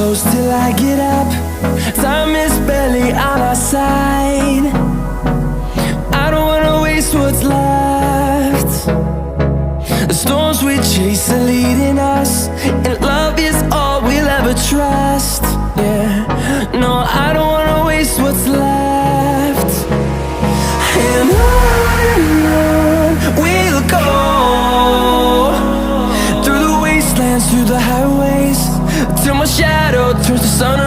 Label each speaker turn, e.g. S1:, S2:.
S1: close till I get up. Time is barely on our side. I don't wanna waste what's left. The storms we chase are leading us, and love is all we'll ever trust. Yeah, no, I don't wanna waste what's left. And on we'll go, through the wastelands, through the highways, till my shadow turns to sun